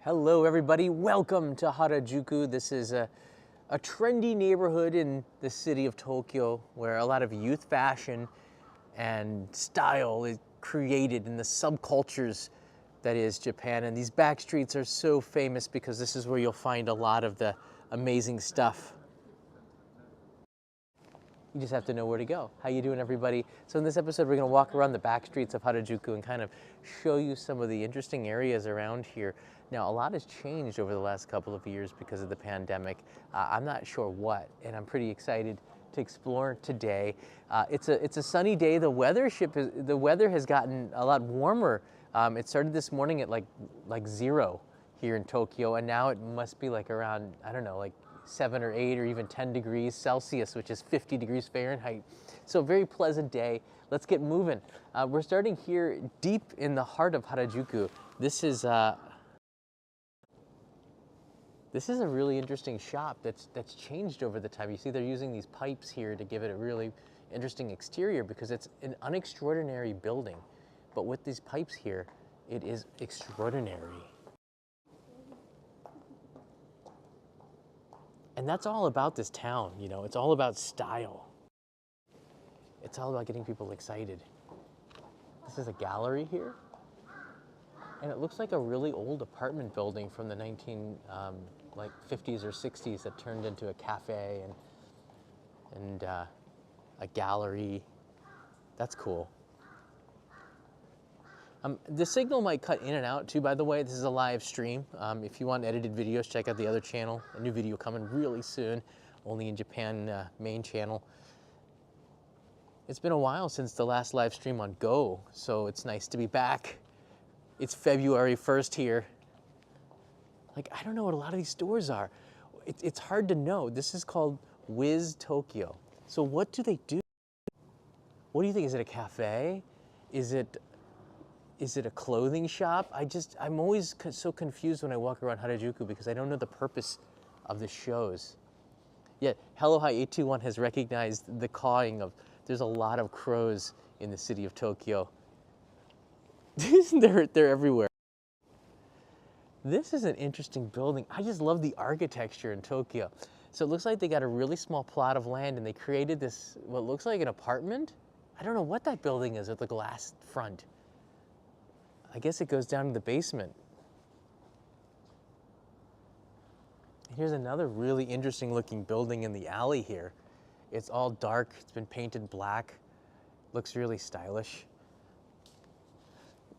Hello everybody, welcome to Harajuku. This is a trendy neighborhood in the city of Tokyo where a lot of youth fashion and style is created in the subcultures that is Japan. And these back streets are so famous because this is where you'll find a lot of the amazing stuff. You just have to know where to go. How you doing, everybody? So in this episode, we're gonna walk around the back streets of Harajuku and kind of show you some of the interesting areas around here. Now, a lot has changed over the last couple of years because of the pandemic. I'm not sure what, and I'm pretty excited to explore today. It's a sunny day. The weather has gotten a lot warmer. It started this morning at like 0 here in Tokyo, and now it must be like around, I don't know, like 7 or 8 or even 10 degrees Celsius, which is 50 degrees Fahrenheit. So a very pleasant day. Let's get moving. We're starting here deep in the heart of Harajuku. This is a really interesting shop that's changed over the time. You see they're using these pipes here to give it a really interesting exterior because it's an unextraordinary building. But with these pipes here, it is extraordinary. And that's all about this town, you know, it's all about style. It's all about getting people excited. This is a gallery here. And it looks like a really old apartment building from the 50s or 60s that turned into a cafe and a gallery. That's cool. The signal might cut in and out too, by the way. This is a live stream. If you want edited videos, check out the other channel. A new video coming really soon, only in Japan main channel. It's been a while since the last live stream on Go, so it's nice to be back. It's February 1st here. Like, I don't know what a lot of these stores are. It's hard to know. This is called Wiz Tokyo. So what do they do? What do you think? Is it a cafe? Is it a clothing shop? I'm always so confused when I walk around Harajuku because I don't know the purpose of the shows. Yet, Hello Hi 821 has recognized the cawing of, there's a lot of crows in the city of Tokyo. They're everywhere. This is an interesting building. I just love the architecture in Tokyo. So it looks like they got a really small plot of land and they created this, what looks like an apartment? I don't know what that building is with the glass front. I guess it goes down to the basement. Here's another really interesting looking building in the alley here. It's all dark, it's been painted black, looks really stylish.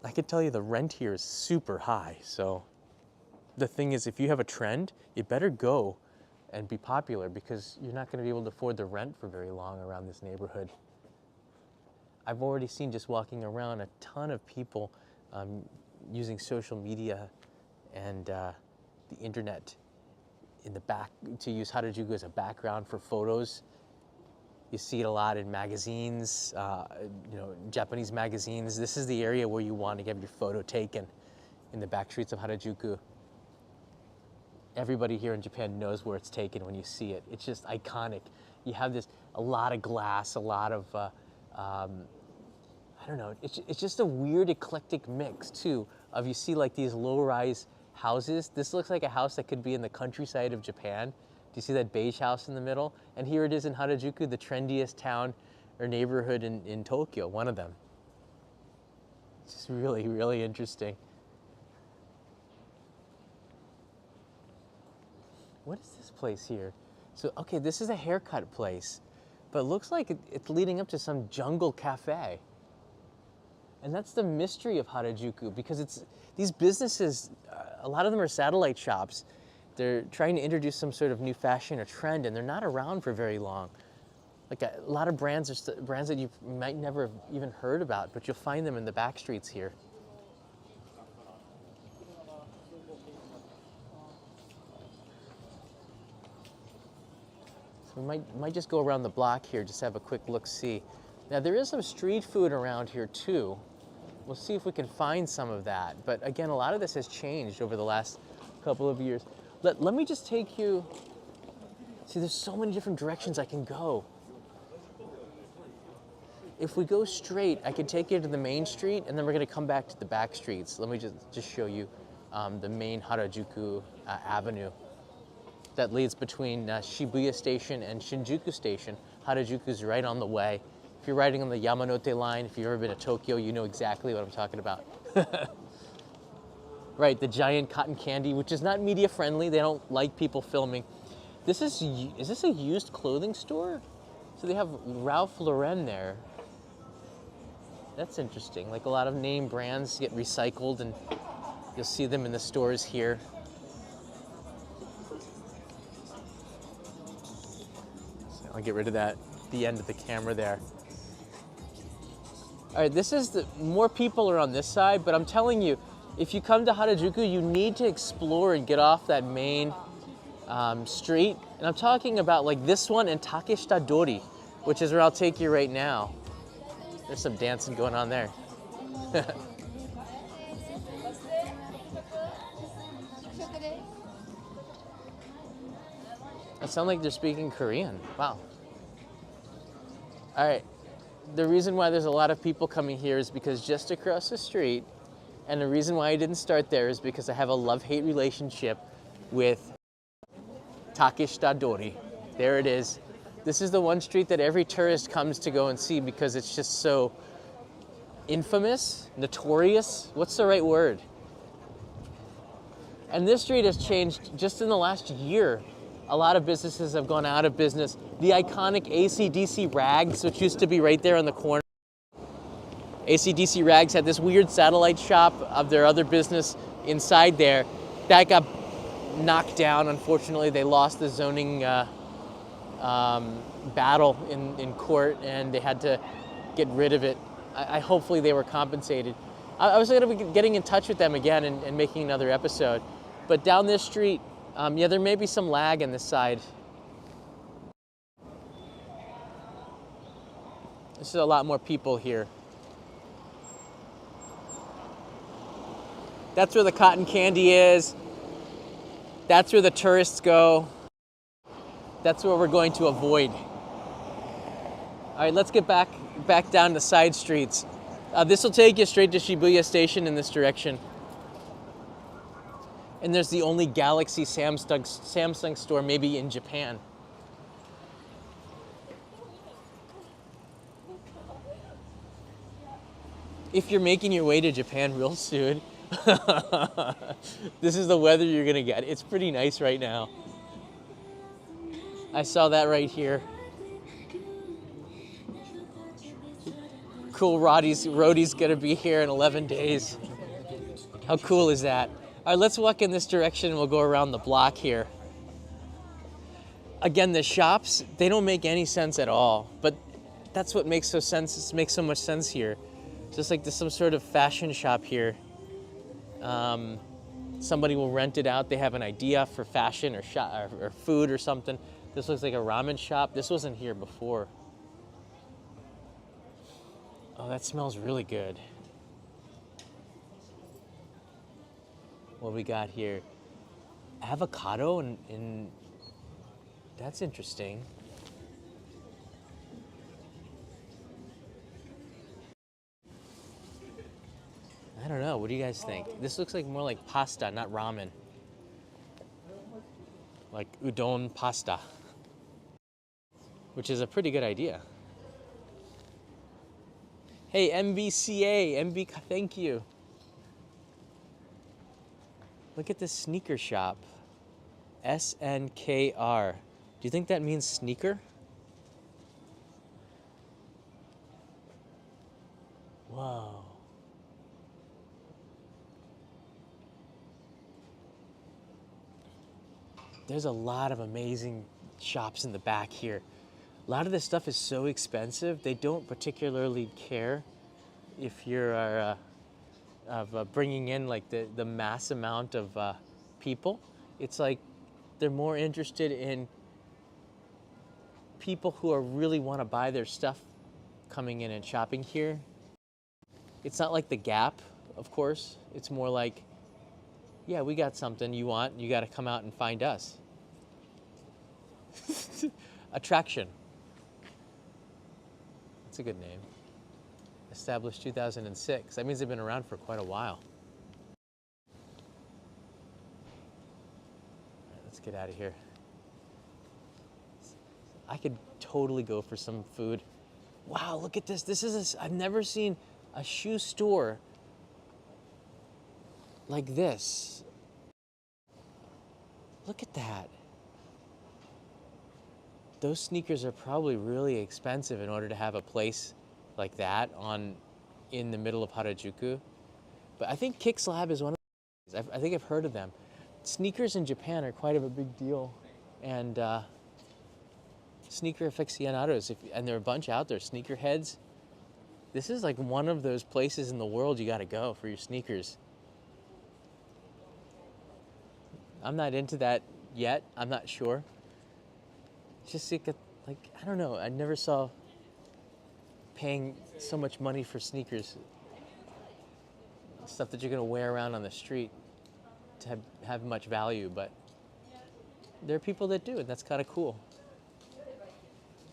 I can tell you the rent here is super high, so the thing is, if you have a trend, you better go and be popular because you're not going to be able to afford the rent for very long around this neighborhood. I've already seen, just walking around, a ton of people using social media and the internet in the back to use Harajuku as a background for photos. You see it a lot in magazines, Japanese magazines. This is the area where you want to get your photo taken, in the back streets of Harajuku. Everybody here in Japan knows where it's taken when you see it. It's just iconic. You have a lot of glass, a lot of I don't know, it's just a weird eclectic mix too of, you see like these low-rise houses. This looks like a house that could be in the countryside of Japan. Do you see that beige house in the middle? And here it is in Harajuku, the trendiest town or neighborhood in Tokyo, one of them. It's just really, really interesting. What is this place here? So, okay, this is a haircut place, but it looks like it's leading up to some jungle cafe. And that's the mystery of Harajuku, because these businesses, a lot of them are satellite shops. They're trying to introduce some sort of new fashion or trend, and they're not around for very long. Like a lot of brands are brands that you might never have even heard about, but you'll find them in the back streets here. So we might just go around the block here, just have a quick look-see. Now there is some street food around here too. We'll see if we can find some of that. But again, a lot of this has changed over the last couple of years. Let me just take you, see, there's so many different directions I can go. If we go straight, I can take you to the main street, and then we're gonna come back to the back streets. Let me just show you the main Harajuku avenue that leads between Shibuya Station and Shinjuku Station. Harajuku's right on the way. If you're riding on the Yamanote line, if you've ever been to Tokyo, you know exactly what I'm talking about. Right, the giant cotton candy, which is not media friendly. They don't like people filming. Is this a used clothing store? So they have Ralph Lauren there. That's interesting. Like a lot of name brands get recycled and you'll see them in the stores here. So I'll get rid of the end of the camera there. All right, more people are on this side, but I'm telling you, if you come to Harajuku, you need to explore and get off that main street. And I'm talking about like this one and Takeshita Dori, which is where I'll take you right now. There's some dancing going on there. It sounds like they're speaking Korean. Wow. All right. The reason why there's a lot of people coming here is because just across the street, and the reason why I didn't start there is because I have a love-hate relationship with Takeshita Dori. There it is. This is the one street that every tourist comes to go and see because it's just so infamous, notorious. What's the right word? And this street has changed just in the last year. A lot of businesses have gone out of business. The iconic AC/DC Rags, which used to be right there on the corner. AC/DC Rags had this weird satellite shop of their other business inside there. That got knocked down. Unfortunately, they lost the zoning battle in court and they had to get rid of it. Hopefully they were compensated. I was going to be getting in touch with them again and making another episode. But down this street, yeah, there may be some lag on this side. There's a lot more people here. That's where the cotton candy is. That's where the tourists go. That's where we're going to avoid. All right, let's get back down the side streets. This will take you straight to Shibuya Station in this direction. And there's the only Galaxy Samsung store maybe in Japan. If you're making your way to Japan real soon, this is the weather you're gonna get. It's pretty nice right now. I saw that right here. Cool Roadie's gonna be here in 11 days. How cool is that? All right, let's walk in this direction and we'll go around the block here. Again, the shops, they don't make any sense at all, but that's what makes so much sense here. Just like there's some sort of fashion shop here. Somebody will rent it out. They have an idea for fashion or food or something. This looks like a ramen shop. This wasn't here before. Oh, that smells really good. What we got here? Avocado and that's interesting. I don't know. What do you guys think? This looks like more like pasta, not ramen. Like udon pasta, which is a pretty good idea. Hey, MBCA, thank you. Look at this sneaker shop. SNKR. Do you think that means sneaker? Whoa. There's a lot of amazing shops in the back here. A lot of this stuff is so expensive, they don't particularly care if you're bringing in like the mass amount of people. It's like they're more interested in people who really want to buy their stuff coming in and shopping here. It's not like the Gap, of course. It's more like, yeah, we got something you want, you got to come out and find us. Attraction. That's a good name. Established 2006. That means they've been around for quite a while. Let's get out of here. I could totally go for some food. Wow, look at this. I've never seen a shoe store like this. Look at that. Those sneakers are probably really expensive in order to have a place like that in the middle of Harajuku. But I think Kicks Lab is one of those. I think I've heard of them. Sneakers in Japan are quite of a big deal. And sneaker aficionados, and there are a bunch out there, sneakerheads. This is like one of those places in the world you gotta go for your sneakers. I'm not into that yet, I'm not sure. Just like, I don't know, I never saw paying so much money for sneakers. Stuff that you're gonna wear around on the street to have much value, but there are people that do, and that's kind of cool.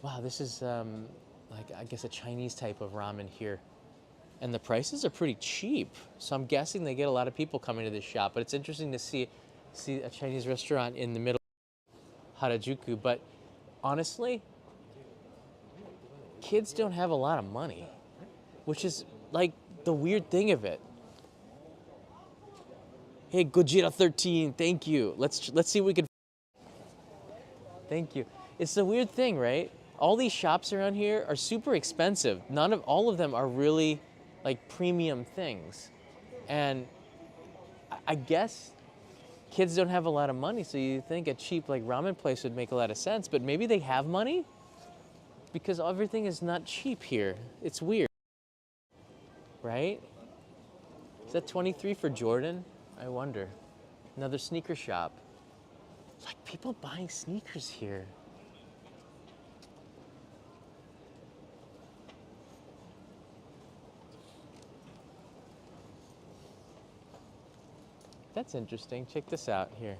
Wow, this is like, I guess, a Chinese type of ramen here. And the prices are pretty cheap. So I'm guessing they get a lot of people coming to this shop, but it's interesting to see a Chinese restaurant in the middle of Harajuku. But honestly, kids don't have a lot of money, which is like the weird thing of it. Hey, Gojira 13, thank you. Let's see if we can. Thank you. It's the weird thing, right? All these shops around here are super expensive. All of them are really like premium things. And I guess kids don't have a lot of money, so you think a cheap like ramen place would make a lot of sense, but maybe they have money because everything is not cheap here. It's weird, right? Is that 23 for Jordan? I wonder. Another sneaker shop. Like people buying sneakers here. That's interesting. Check this out here.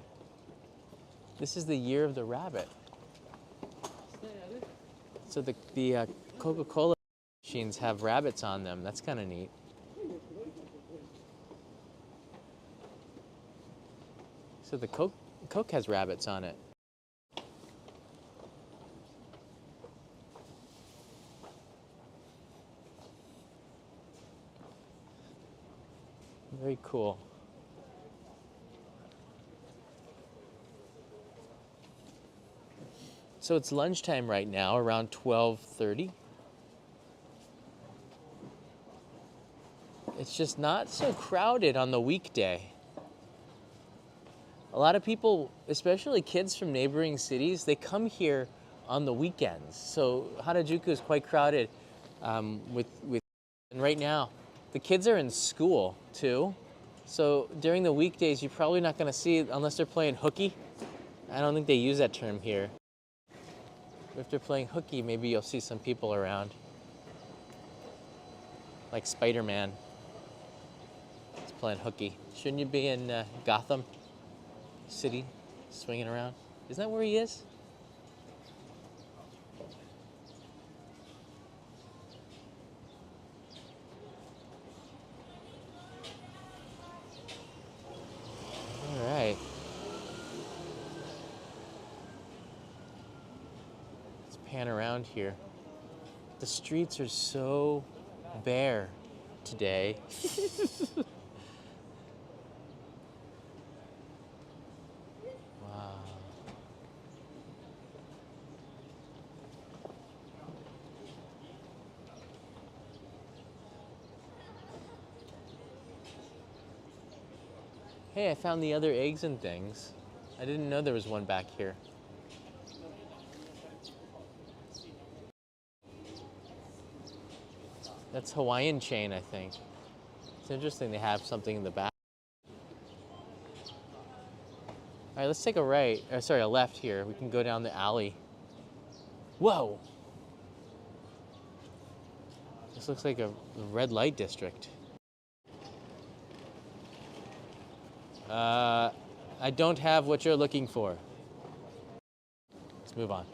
This is the year of the rabbit. So the Coca-Cola machines have rabbits on them. That's kind of neat. So the Coke has rabbits on it. Very cool. So it's lunchtime right now, around 12:30. It's just not so crowded on the weekday. A lot of people, especially kids from neighboring cities, they come here on the weekends. So Harajuku is quite crowded with and right now, the kids are in school too. So during the weekdays, you're probably not going to see, unless they're playing hooky. I don't think they use that term here. If they're playing hooky, maybe you'll see some people around. Like Spider-Man. He's playing hooky. Shouldn't you be in Gotham City, swinging around? Isn't that where he is? All right. Let's pan around here. The streets are so bare today. Wow. Hey, I found the other eggs and things. I didn't know there was one back here. That's Hawaiian chain, I think. It's interesting they have something in the back. All right, let's take a a left here. We can go down the alley. Whoa! This looks like a red light district. I don't have what you're looking for. Let's move on.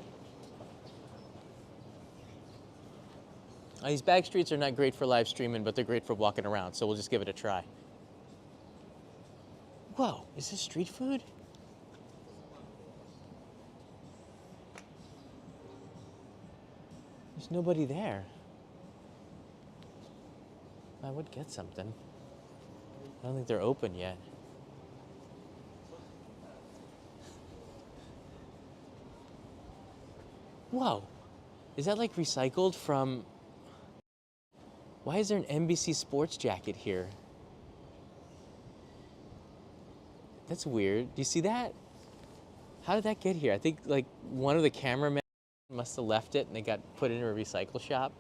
These Backstreets are not great for live streaming, but they're great for walking around, so we'll just give it a try. Whoa, is this street food? There's nobody there. I would get something. I don't think they're open yet. Whoa, is that like recycled from... Why is there an NBC Sports jacket here? That's weird. Do you see that? How did that get here? I think like one of the cameramen must have left it and they got put into a recycle shop.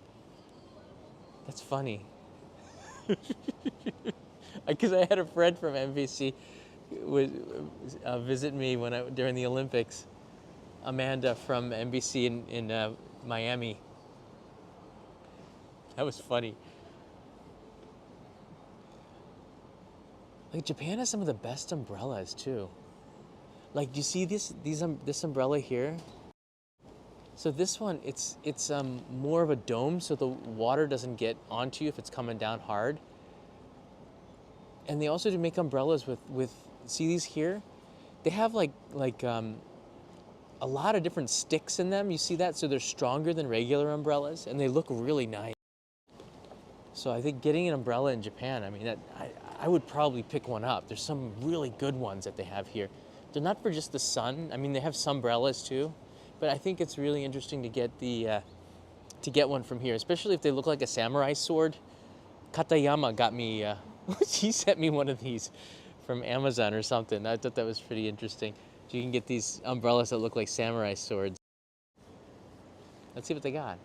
That's funny. Because I had a friend from NBC visit me during the Olympics. Amanda from NBC in Miami. That was funny. Like Japan has some of the best umbrellas too. Like, do you see this umbrella here? So this one, it's more of a dome, so the water doesn't get onto you if it's coming down hard. And they also do make umbrellas with see these here? They have like a lot of different sticks in them. You see that? So they're stronger than regular umbrellas, and they look really nice. So I think getting an umbrella in Japan, I mean, I would probably pick one up. There's some really good ones that they have here. They're not for just the sun. I mean, they have sunbrellas too, but I think it's really interesting to get one from here, especially if they look like a samurai sword. Katayama got me, he sent me one of these from Amazon or something. I thought that was pretty interesting. You can get these umbrellas that look like samurai swords. Let's see what they got.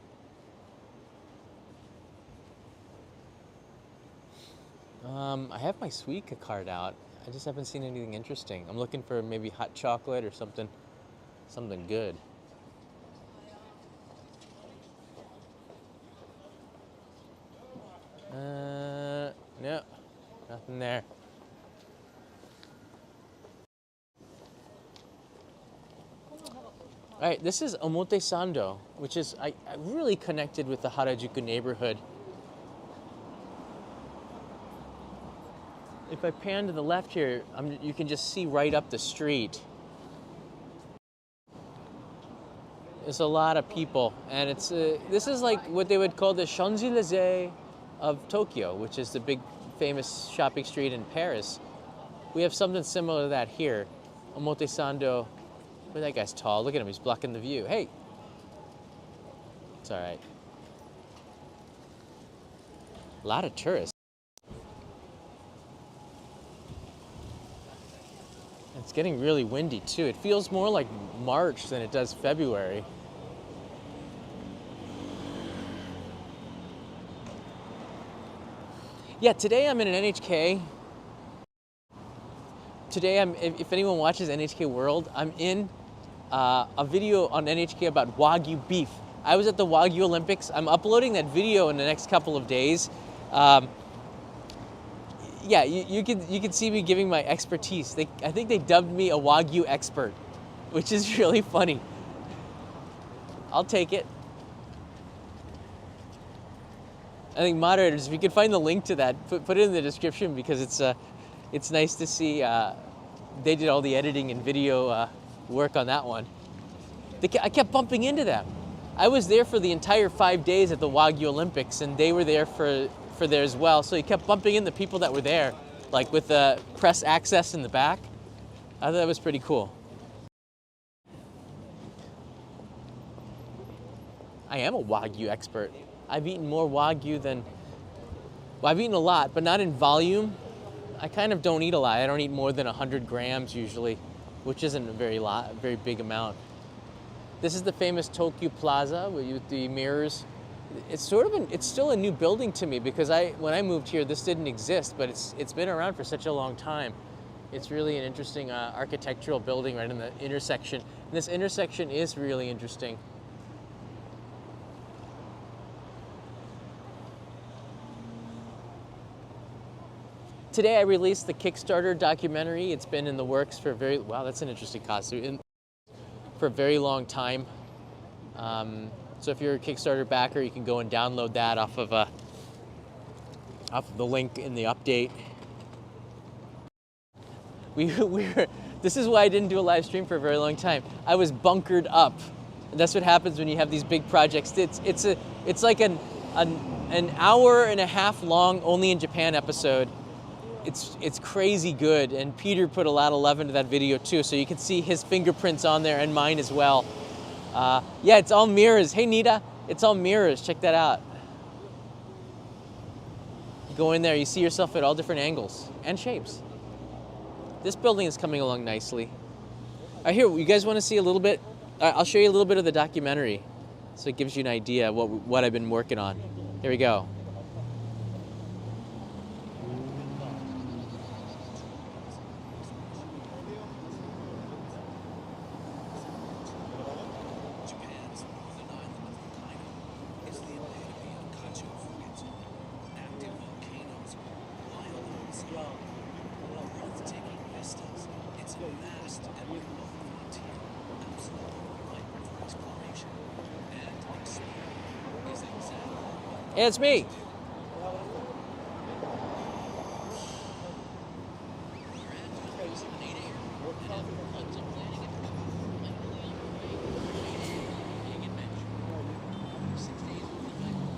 I have my Suica card out. I just haven't seen anything interesting. I'm looking for maybe hot chocolate or something good. No, nothing there. All right, this is Omotesando, which is, I really connected with the Harajuku neighborhood. If I pan to the left here, you can just see right up the street. There's a lot of people, and this is like what they would call the Champs-Élysées of Tokyo, which is the big famous shopping street in Paris. We have something similar to that here. Omotesando. But that guy's tall. Look at him. He's blocking the view. Hey. It's all right. A lot of tourists. It's getting really windy too. It feels more like March than it does February. Yeah, today I'm in an NHK. Today, if anyone watches NHK World, I'm in a video on NHK about Wagyu beef. I was at the Wagyu Olympics. I'm uploading that video in the next couple of days. Yeah, you can see me giving my expertise. I think they dubbed me a Wagyu expert, which is really funny. I'll take it. I think moderators, if you could find the link to that, put it in the description, because it's nice to see they did all the editing and video work on that one. I kept bumping into them. I was there for the entire 5 days at the Wagyu Olympics, and they were there for there as well. So you kept bumping into people that were there, like with the press access in the back. I thought that was pretty cool. I am a Wagyu expert. I've eaten more Wagyu than, well, I've eaten a lot, but not in volume. I kind of don't eat a lot. I don't eat more than 100 grams usually, which isn't a very big amount. This is the famous Tokyo Plaza with the mirrors. It's still a new building to me, because when I moved here, this didn't exist, but it's been around for such a long time. It's really an interesting architectural building right in the intersection. And this intersection is really interesting. Today I released the Kickstarter documentary. It's been in the works for wow, that's an interesting costume, for a very long time. So if you're a Kickstarter backer, you can go and download that off of the link in the update. This is why I didn't do a live stream for a very long time. I was bunkered up. And that's what happens when you have these big projects. It's It's like an hour and a half long, only in Japan episode. It's crazy good, and Peter put a lot of love into that video too, so you can see his fingerprints on there and mine as well. Yeah, it's all mirrors. Hey Nita, it's all mirrors. Check that out. You go in there, you see yourself at all different angles and shapes. This building is coming along nicely. Here, you guys want to see a little bit? I'll show you a little bit of the documentary, so it gives you an idea of what I've been working on. Here we go. Yeah, it's me.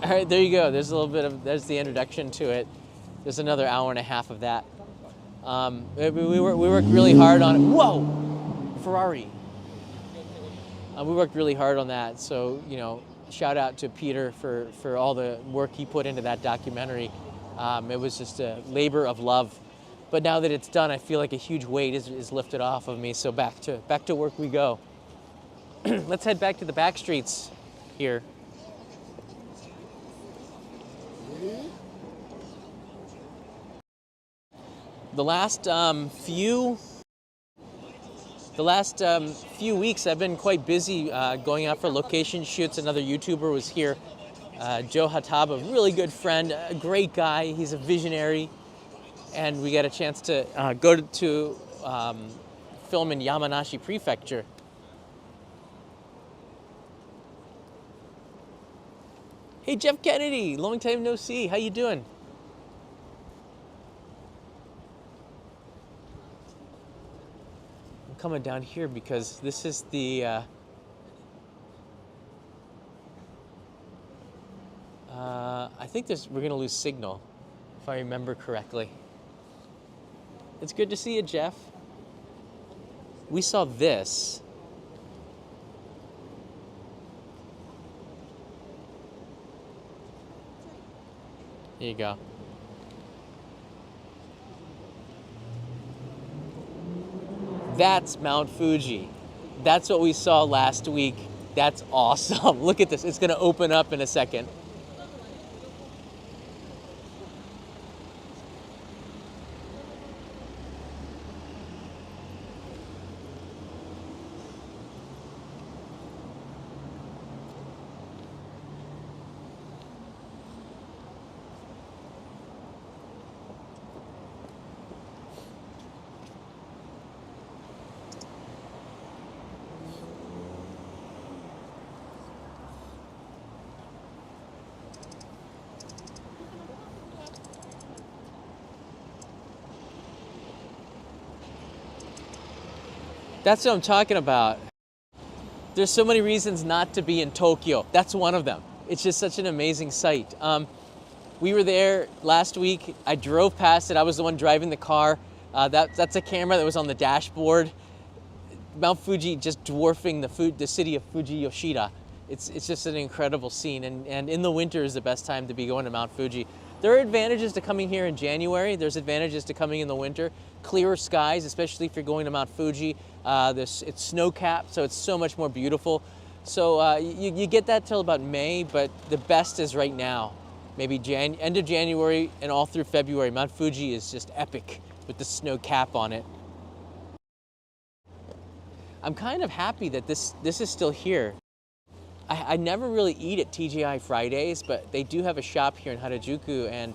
All right, there you go. There's a little bit of, there's the introduction to it. There's another hour and a half of that. We worked really hard on it. Whoa, Ferrari. We worked really hard on that. So, you know, shout out to Peter for all the work he put into that documentary. It was just a labor of love. But now that it's done, I feel like a huge weight is lifted off of me. So back to work we go. Let's head back to the Backstreets here. The last few weeks I've been quite busy going out for location shoots. Another YouTuber was here, Joe Hataba, really good friend, a great guy. He's a visionary, and we got a chance to go to film in Yamanashi Prefecture. Hey Jeff Kennedy, long time no see. How you doing? Coming down here because this is the I think we're gonna lose signal if I remember correctly. It's good to see you, Jeff. We saw this. Here you go. That's Mount Fuji. That's what we saw last week. That's awesome. Look at this. It's going to open up in a second. That's what I'm talking about. There's so many reasons not to be in Tokyo. That's one of them. It's just such an amazing sight. We were there last week. I drove past it. I was the one driving the car. That's a camera that was on the dashboard. Mount Fuji just dwarfing the city of Fuji Yoshida. It's just an incredible scene. And in the winter is the best time to be going to Mount Fuji. There are advantages to coming here in January. There's advantages to coming in the winter. Clearer skies, especially if you're going to Mount Fuji. It's snow-capped, so it's so much more beautiful. So you get that till about May, but the best is right now. Maybe end of January and all through February. Mount Fuji is just epic with the snow cap on it. I'm kind of happy that this is still here. I never really eat at TGI Fridays, but they do have a shop here in Harajuku, and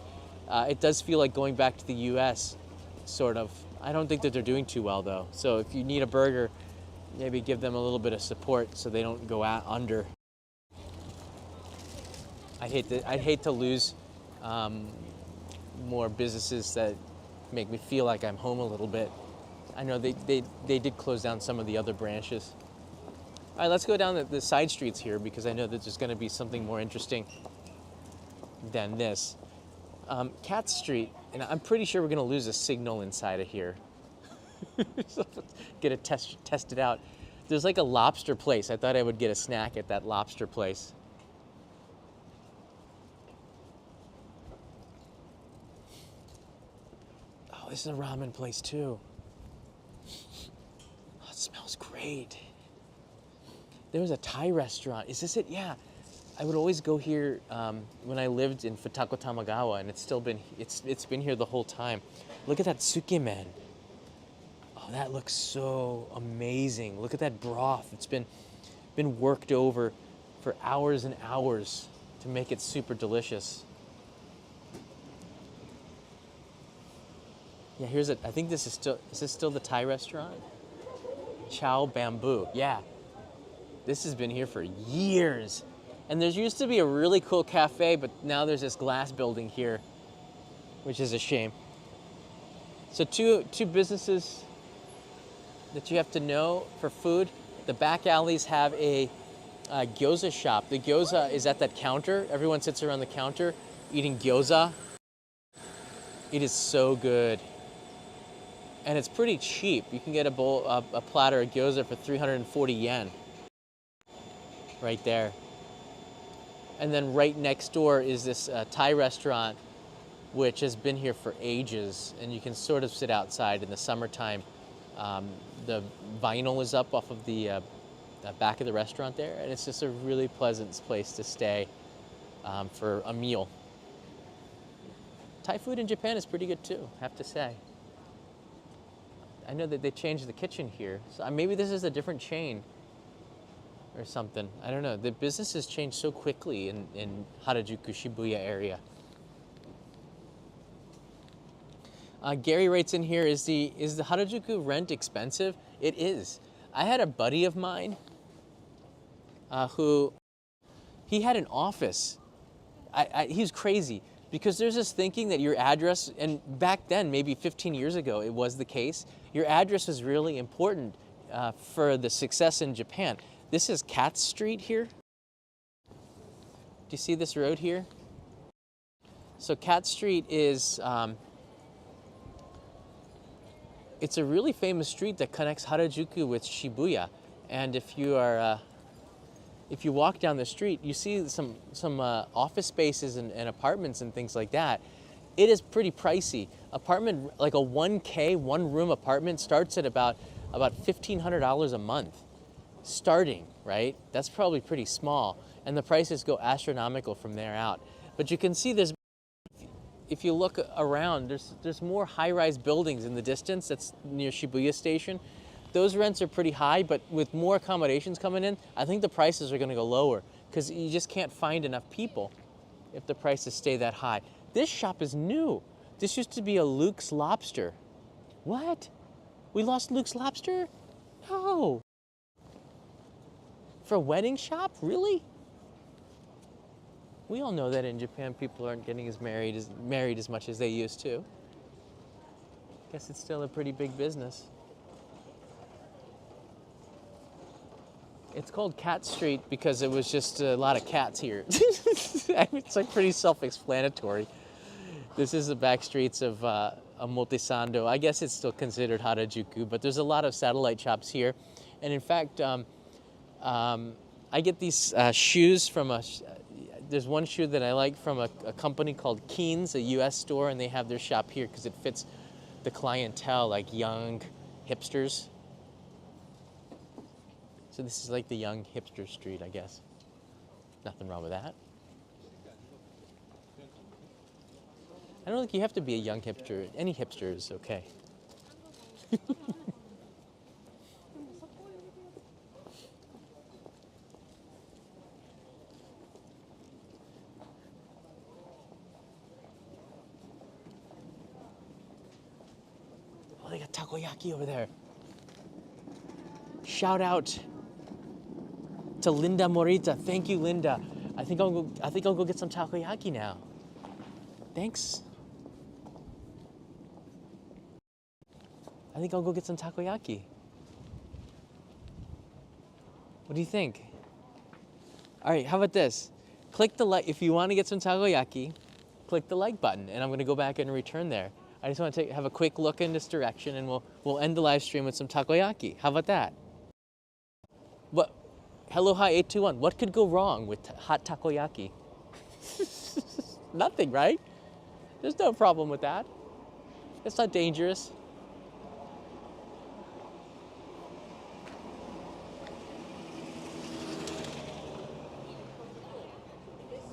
it does feel like going back to the US, sort of. I don't think that they're doing too well though. So if you need a burger, maybe give them a little bit of support so they don't go out under. I'd hate to lose more businesses that make me feel like I'm home a little bit. I know they did close down some of the other branches. All right, let's go down the side streets here because I know that there's going to be something more interesting than this. Cat Street, and I'm pretty sure we're going to lose a signal inside of here. So let's get it tested out. There's like a lobster place. I thought I would get a snack at that lobster place. Oh, this is a ramen place too. Oh, it smells great. There was a Thai restaurant. Is this it? Yeah. I would always go here when I lived in Futako Tamagawa, and it's been here the whole time. Look at that tsukemen. Oh, that looks so amazing. Look at that broth. It's been worked over for hours and hours to make it super delicious. Yeah, here's it. I think is this still the Thai restaurant? Chow Bamboo. Yeah. This has been here for years. And there used to be a really cool cafe, but now there's this glass building here, which is a shame. So two businesses that you have to know for food. The back alleys have a gyoza shop. The gyoza is at that counter. Everyone sits around the counter eating gyoza. It is so good. And it's pretty cheap. You can get a platter of gyoza for 340 yen. Right there. And then right next door is this Thai restaurant, which has been here for ages, and you can sort of sit outside in the summertime. The vinyl is up off of the back of the restaurant there, and it's just a really pleasant place to stay for a meal. Thai food in Japan is pretty good too, I have to say. I know that they changed the kitchen here, so maybe this is a different chain or something. I don't know. The business has changed so quickly in Harajuku, Shibuya area. Gary writes in here, is the Harajuku rent expensive? It is. I had a buddy of mine who, he had an office. He was crazy because there's this thinking that your address, and back then, maybe 15 years ago, it was the case, your address was really important for the success in Japan. This is Cat Street here. Do you see this road here? So Cat Street is, it's a really famous street that connects Harajuku with Shibuya. And if you walk down the street, you see some office spaces and apartments and things like that. It is pretty pricey. Apartment, like a 1K, one room apartment starts at about $1,500 a month. Starting, right? That's probably pretty small. And the prices go astronomical from there out. But you can see if you look around, there's more high-rise buildings in the distance that's near Shibuya Station. Those rents are pretty high, but with more accommodations coming in, I think the prices are gonna go lower because you just can't find enough people if the prices stay that high. This shop is new. This used to be a Luke's Lobster. What? We lost Luke's Lobster? No. For a wedding shop? Really? We all know that in Japan people aren't getting married as much as they used to. Guess it's still a pretty big business. It's called Cat Street because it was just a lot of cats here. It's like pretty self-explanatory. This is the back streets of Omotesando. I guess it's still considered Harajuku, but there's a lot of satellite shops here. And in fact, I get these shoes from there's one shoe that I like from a company called Keen's, a US store, and they have their shop here because it fits the clientele, like young hipsters. So this is like the young hipster street, I guess. Nothing wrong with that. I don't think you have to be a young hipster. Any hipster is okay. Oh, they got takoyaki over there. Shout out to Linda Morita. Thank you, Linda. I think I'll go get some takoyaki now. Thanks. I think I'll go get some takoyaki. What What do you think? All right, how about this? Click the like, if you want to get some takoyaki, click the like button, and I'm gonna go back and return there. I just want to have a quick look in this direction, and we'll end the live stream with some takoyaki. How about that? What? Hello, hi, 821. What could go wrong with hot takoyaki? Nothing, right? There's no problem with that. It's not dangerous.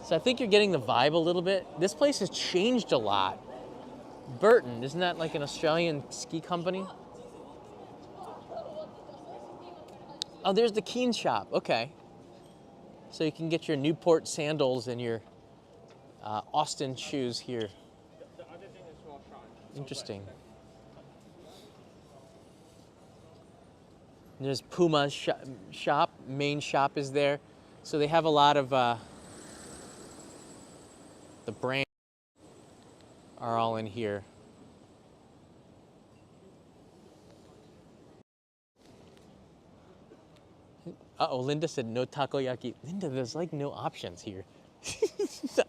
So I think you're getting the vibe a little bit. This place has changed a lot. Burton, isn't that like an Australian ski company? Oh, there's the Keen shop. Okay. So you can get your Newport sandals and your Austin shoes here. Interesting. There's Puma's shop, main shop is there. So they have a lot of the brands are all in here. Uh-oh, Linda said no takoyaki. Linda, there's like no options here.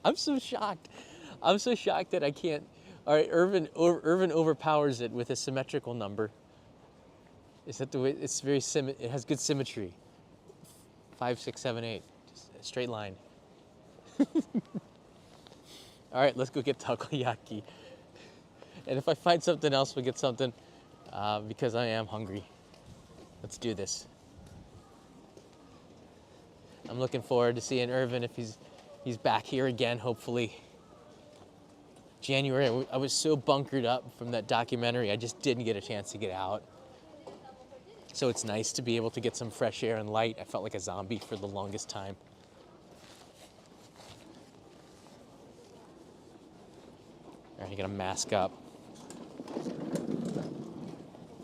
I'm so shocked. I'm so shocked that I can't. All right, Irvin overpowers it with a symmetrical number. Is that the way? It's very it has good symmetry. 5, 6, 7, 8, just a straight line. All right, let's go get takoyaki. And if I find something else, we'll get something because I am hungry. Let's do this. I'm looking forward to seeing Irvin if he's back here again, hopefully. January, I was so bunkered up from that documentary, I just didn't get a chance to get out. So it's nice to be able to get some fresh air and light. I felt like a zombie for the longest time. All right, I gotta mask up.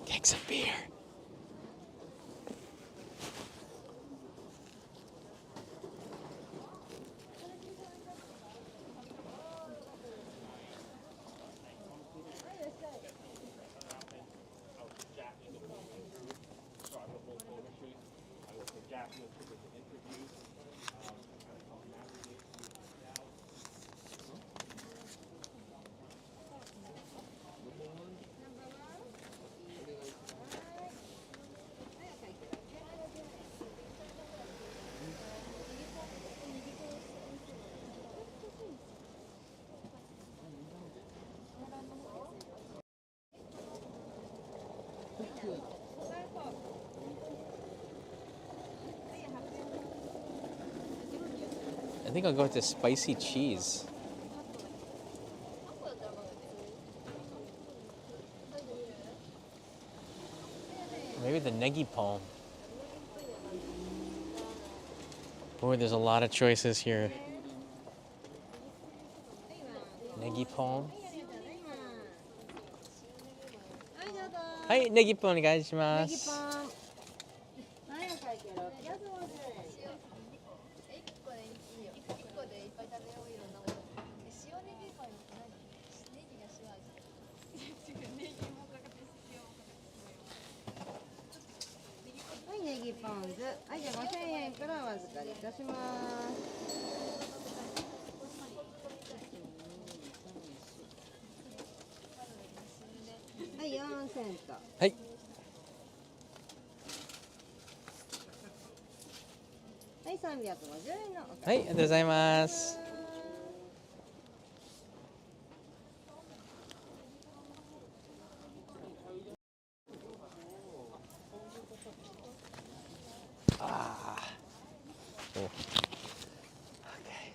Take some beer. I think I'll go with the spicy cheese. Maybe the negi palm. Boy, there's a lot of choices here. Negi palm. Hi, negi palm, onegaishimasu. Hey. Hey, ありがとうございます。Cool. Okay.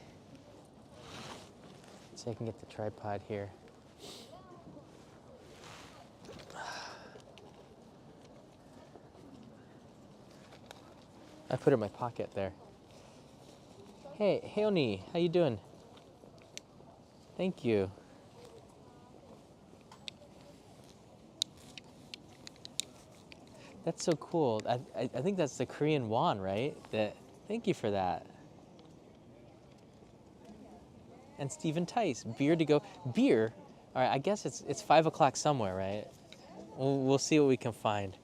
So I can get the tripod here. I put it in my pocket there. Hey, Heoni, how you doing? Thank you. That's so cool. I think that's the Korean won, right? Thank you for that. And Stephen Tice, beer to go. Beer? All right, I guess it's 5 o'clock somewhere, right? We'll see what we can find.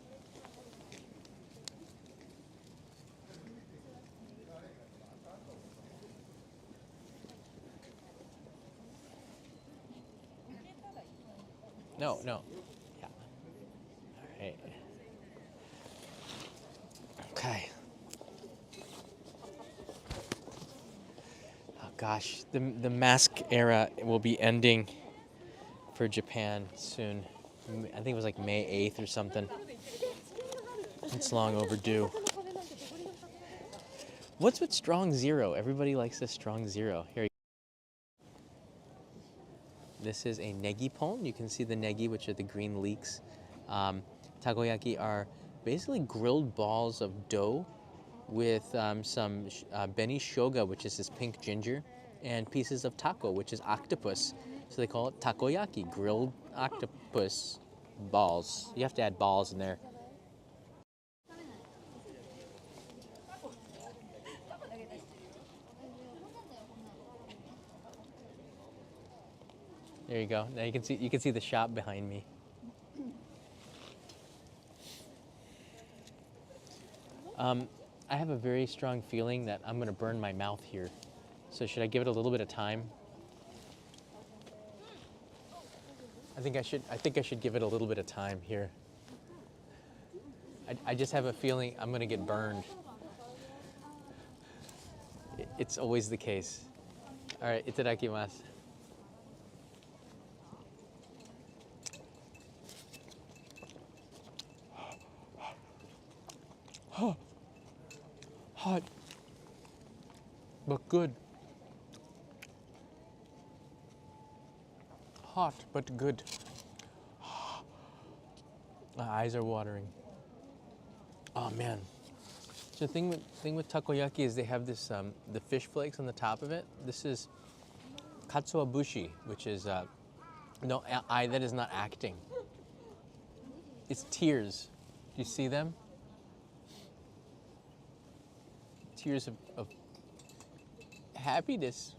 No, no. Yeah. All right. Okay. Oh gosh, the mask era will be ending for Japan soon. I think it was like May 8th or something. It's long overdue. What's with strong zero? Everybody likes this strong zero. Here. This is a negipon. You can see the negi, which are the green leeks. Takoyaki are basically grilled balls of dough with some beni shoga, which is this pink ginger, and pieces of taco, which is octopus. So they call it takoyaki, grilled octopus balls. You have to add balls in there. There you go. Now you can see the shop behind me. I have a very strong feeling that I'm gonna burn my mouth here. So should I give it a little bit of time? I think I should give it a little bit of time here. I just have a feeling I'm gonna get burned. It's always the case. All right, itadakimasu. Hot, but good. Hot, but good. My eyes are watering. Oh man. So the thing with takoyaki is they have this the fish flakes on the top of it. This is katsuobushi, which is no, that is not acting. It's tears. Do you see them? Tears of happiness.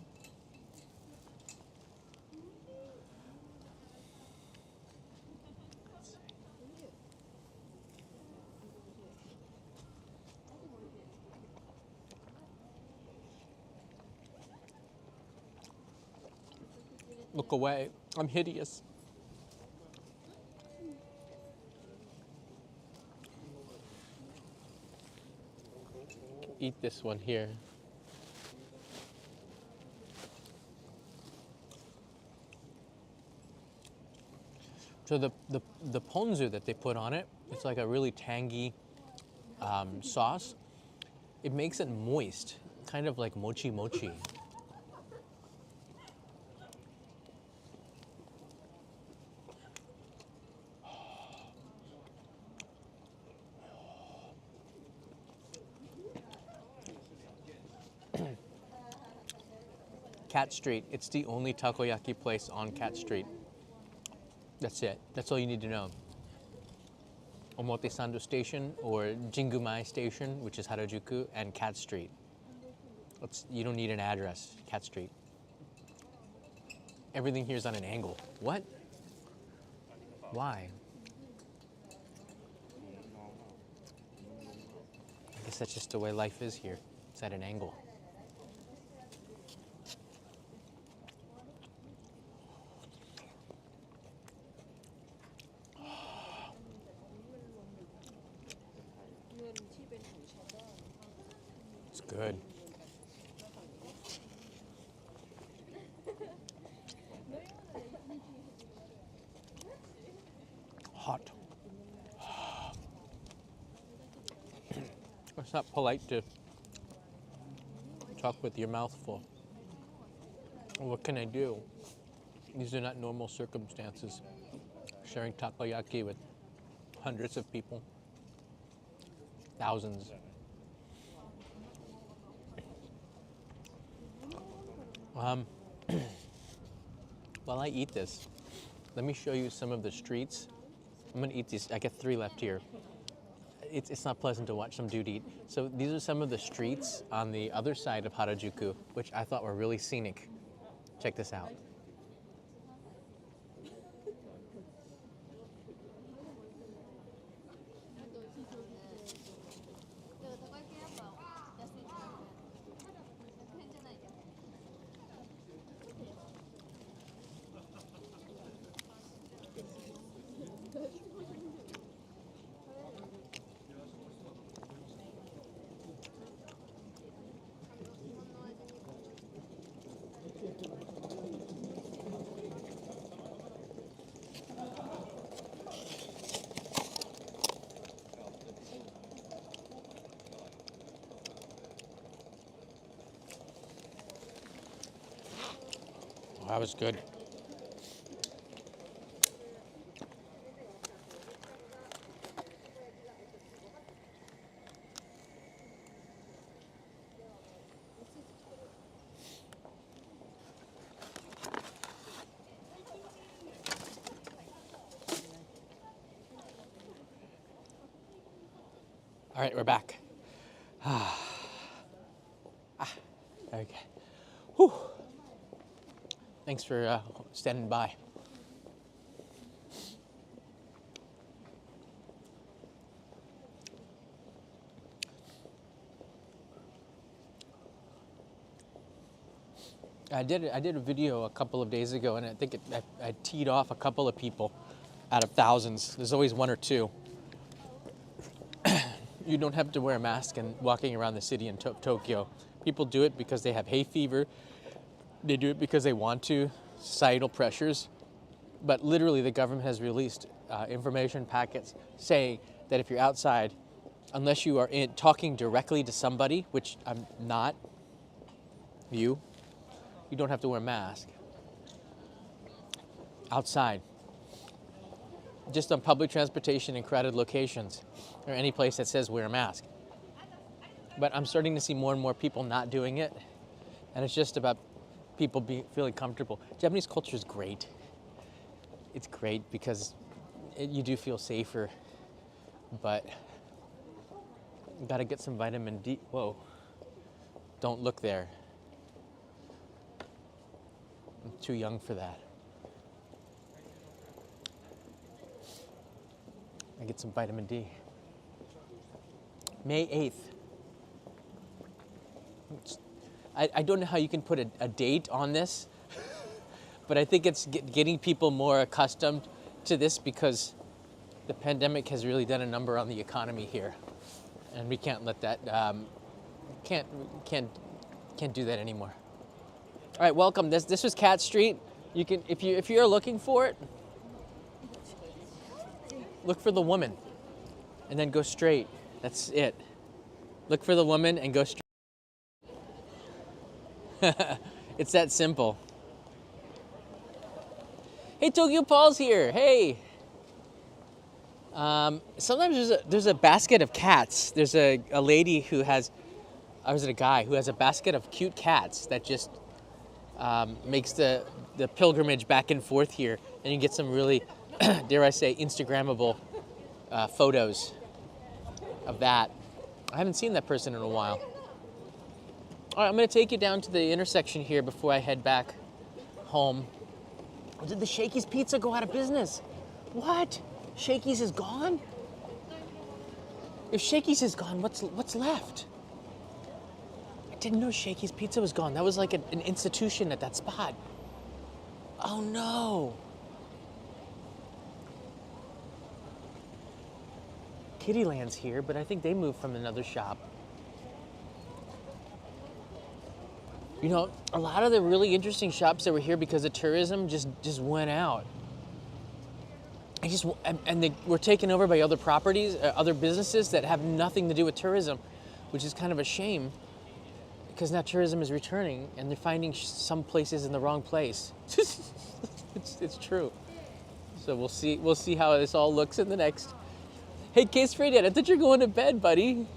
Look away. I'm hideous. Eat this one here. So the ponzu that they put on it, it's like a really tangy sauce. It makes it moist, kind of like mochi mochi. Cat Street. It's the only takoyaki place on Cat Street. That's it. That's all you need to know. Omotesando Station or Jingumai Station, which is Harajuku, and Cat Street. You don't need an address. Cat Street. Everything here is on an angle. What? Why? I guess that's just the way life is here. It's at an angle. It's good. Hot. It's not polite to talk with your mouth full. What can I do? These are not normal circumstances. Sharing takoyaki with hundreds of people, thousands. While I eat this, let me show you some of the streets. I'm gonna eat these. I got 3 left here. It's not pleasant to watch some dude eat. So these are some of the streets on the other side of Harajuku, which I thought were really scenic. Check this out. That was good. All right, we're back. Okay. Whew. Thanks for standing by. I did a video a couple of days ago, and I think I teed off a couple of people out of thousands. There's always one or two. You don't have to wear a mask and walking around the city in Tokyo. People do it because they have hay fever. They do it because they want to, societal pressures. But literally the government has released information packets saying that if you're outside, unless you are talking directly to somebody, which I'm not, you don't have to wear a mask. Outside. Just on public transportation in crowded locations, or any place that says wear a mask. But I'm starting to see more and more people not doing it, and it's just about people feeling comfortable. Japanese culture is great. It's great because you do feel safer, but you gotta get some vitamin D. Whoa, don't look there. I'm too young for that. I get some vitamin D. May 8th. I don't know how you can put a date on this, but I think it's getting people more accustomed to this because the pandemic has really done a number on the economy here, and we can't let that can't do that anymore. All right, welcome. This was Cat Street. You can if you're looking for it, look for the woman, and then go straight. That's it. Look for the woman and go straight. It's that simple. Hey, Tokyo Paul's here. Hey. Sometimes there's a basket of cats. There's a lady who has, or is it a guy who has a basket of cute cats that just makes the pilgrimage back and forth here, and you get some really, dare I say, Instagrammable photos of that. I haven't seen that person in a while. All right, I'm gonna take you down to the intersection here before I head back home. Did the Shakey's Pizza go out of business? What? Shakey's is gone? If Shakey's is gone, what's left? I didn't know Shakey's Pizza was gone. That was like an institution at that spot. Oh no. Kittyland's here, but I think they moved from another shop. You know, a lot of the really interesting shops that were here because of tourism just went out. And they were taken over by other properties, other businesses that have nothing to do with tourism, which is kind of a shame because now tourism is returning and they're finding some places in the wrong place. It's true. So we'll see how this all looks in the next. Hey, Case Freydad, I thought you were going to bed, buddy.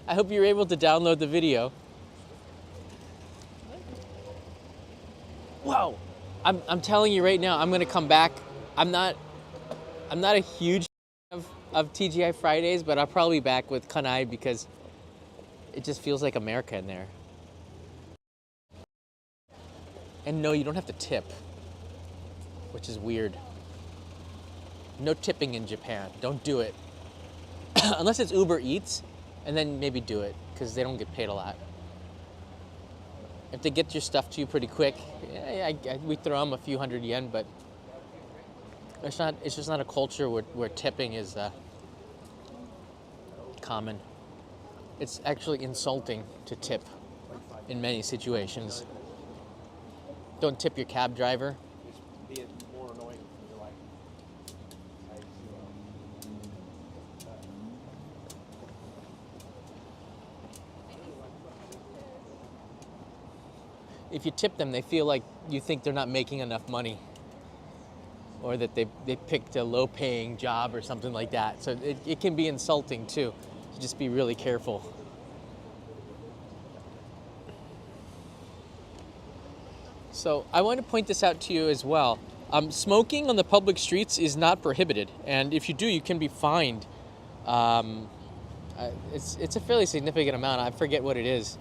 I hope you were able to download the video. Whoa, I'm telling you right now, I'm gonna come back. I'm not a huge fan of TGI Fridays, but I'll probably be back with Kanai because it just feels like America in there. And no, you don't have to tip, which is weird. No tipping in Japan. Don't do it. Unless it's Uber Eats, and then maybe do it, because they don't get paid a lot. If they get your stuff to you pretty quick, we throw them a few hundred yen, but it's just not a culture where tipping is common. It's actually insulting to tip in many situations. Don't tip your cab driver. if you tip them, they feel like you think they're not making enough money, or that they picked a low-paying job or something like that. So it can be insulting too. So just be really careful. So I want to point this out to you as well. Smoking on the public streets is not prohibited, and if you do, you can be fined. It's a fairly significant amount. I forget what it is,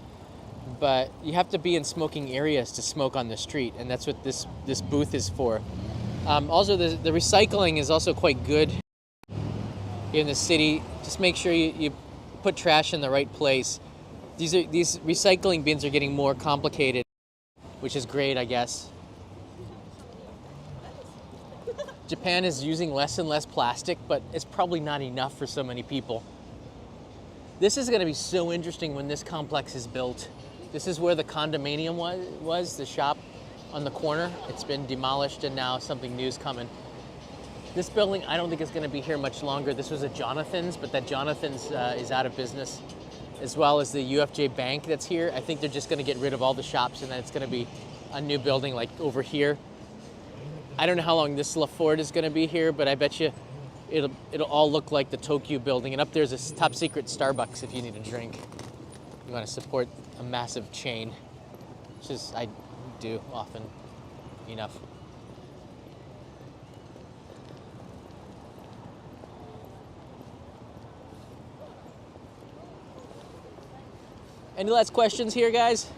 but you have to be in smoking areas to smoke on the street, and that's what this booth is for. Also, the recycling is also quite good in the city. Just make sure you put trash in the right place. These recycling bins are getting more complicated, which is great, I guess. Japan is using less and less plastic, but it's probably not enough for so many people. This is going to be so interesting when this complex is built. This is where the condominium was, the shop on the corner. It's been demolished and now something new's coming. This building, I don't think is going to be here much longer. This was a Jonathan's, but that Jonathan's is out of business, as well as the UFJ Bank that's here. I think they're just going to get rid of all the shops, and then it's going to be a new building like over here. I don't know how long this LaFord is going to be here, but I bet you it'll all look like the Tokyo building. And up there's a top secret Starbucks if you need a drink. You want to support a massive chain, which is I do often enough. Any last questions here, guys?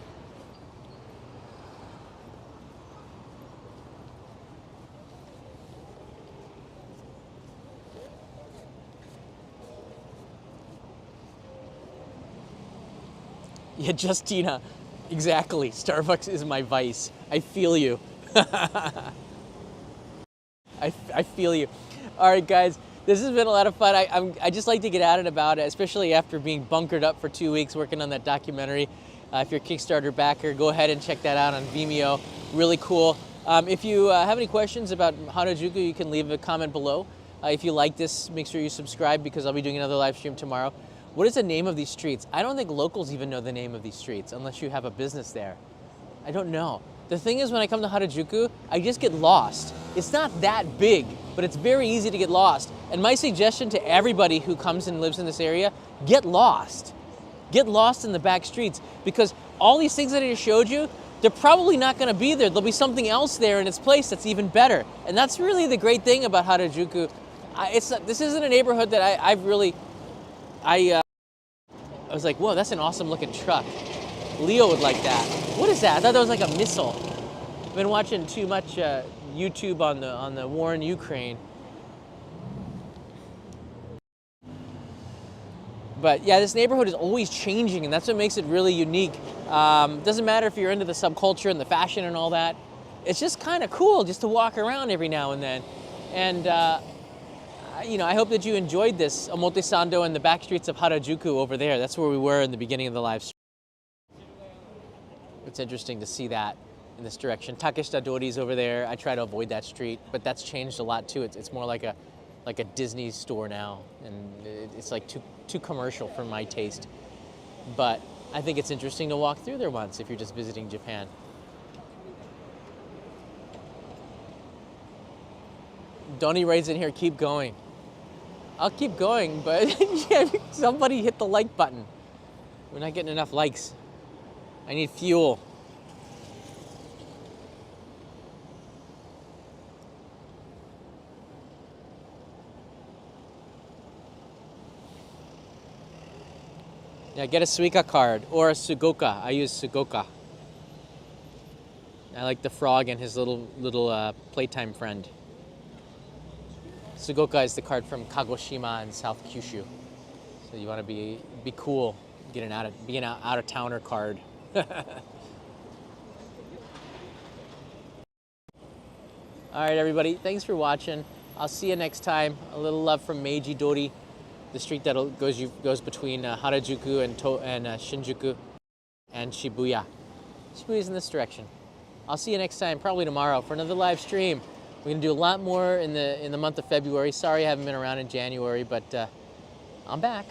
Yeah, Justina, exactly. Starbucks is my vice. I feel you. I feel you. All right, guys, this has been a lot of fun. I just like to get out and about, especially after being bunkered up for 2 weeks working on that documentary. If you're a Kickstarter backer, go ahead and check that out on Vimeo. Really cool. If you have any questions about Harajuku, you can leave a comment below. If you like this, make sure you subscribe because I'll be doing another live stream tomorrow. What is the name of these streets? I don't think locals even know the name of these streets unless you have a business there. I don't know. The thing is, when I come to Harajuku, I just get lost. It's not that big, but it's very easy to get lost. And my suggestion to everybody who comes and lives in this area, get lost. Get lost in the back streets, because all these things that I just showed you, they're probably not gonna be there. There'll be something else there in its place that's even better. And that's really the great thing about Harajuku. This isn't a neighborhood that I was like, whoa, that's an awesome looking truck. Leo would like that. What is that? I thought that was like a missile. I've been watching too much YouTube on the war in Ukraine. But yeah, this neighborhood is always changing, and that's what makes it really unique. Doesn't matter if you're into the subculture and the fashion and all that. It's just kind of cool just to walk around every now and then. And I hope that you enjoyed this Omotesando and the back streets of Harajuku over there. That's where we were in the beginning of the live stream. It's interesting to see that in this direction. Takeshita Dori's over there. I try to avoid that street, but that's changed a lot too. It's more like a Disney store now, and it's like too commercial for my taste. But I think it's interesting to walk through there once if you're just visiting Japan. Donnie writes in here, keep going. I'll keep going, but yeah, somebody hit the like button. We're not getting enough likes. I need fuel. Yeah, get a Suica card or a Sugoka. I use Sugoka. I like the frog and his little playtime friend. Sugoka is the card from Kagoshima and South Kyushu. So you want to be cool, be an out of towner card. All right, everybody, thanks for watching. I'll see you next time. A little love from Meiji Dori, the street that goes between Harajuku and Shinjuku and Shibuya. Shibuya's in this direction. I'll see you next time, probably tomorrow, for another live stream. We're gonna do a lot more in the month of February. Sorry I haven't been around in January, but I'm back.